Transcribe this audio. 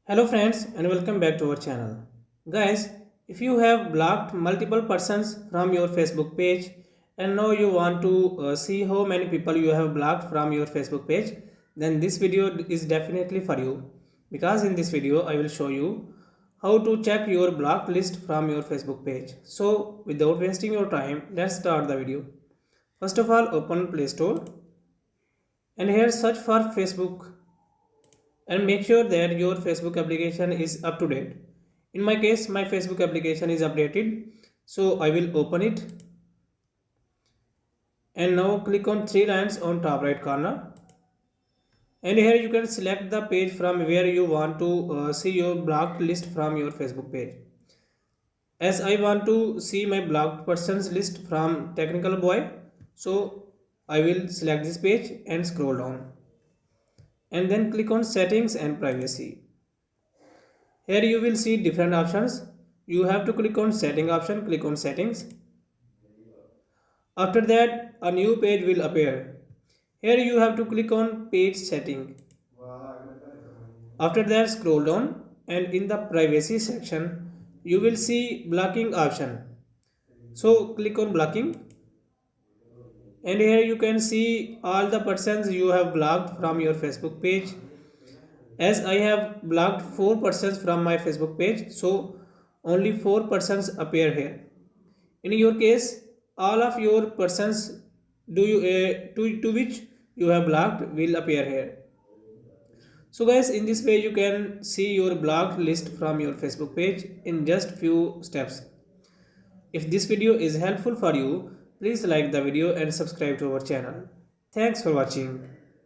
Hello friends and welcome back to our channel. Guys, if you have blocked multiple persons from your Facebook page and now you want to see how many people you have blocked from your Facebook page, then this video is definitely for you, because in this video I will show you how to check your blocked list from your Facebook page. So without wasting your time, let's start the video. First of all, open Play Store and here search for Facebook and make sure that your Facebook application is up to date. In my case, my Facebook application is updated, so I will open it and now click on three lines on top right corner, and here you can select the page from where you want to see your blocked list from your Facebook page. As I want to see my blocked persons list from Technical Boy, so I will select this page and scroll down and then click on settings and privacy. Here you will see different options. You have to click on setting option, click on settings. After that, a new page will appear. Here you have to click on page setting. After that, scroll down and in the privacy section, you will see blocking option. So click on blocking and here you can see all the persons you have blocked from your Facebook page. As I have blocked 4 persons from my Facebook page, so only 4 persons appear here. In your case, all of your persons to which you have blocked will appear here. So guys, in this way you can see your blocked list from your Facebook page in just few steps. If this video is helpful for you, please like the video and subscribe to our channel. Thanks for watching.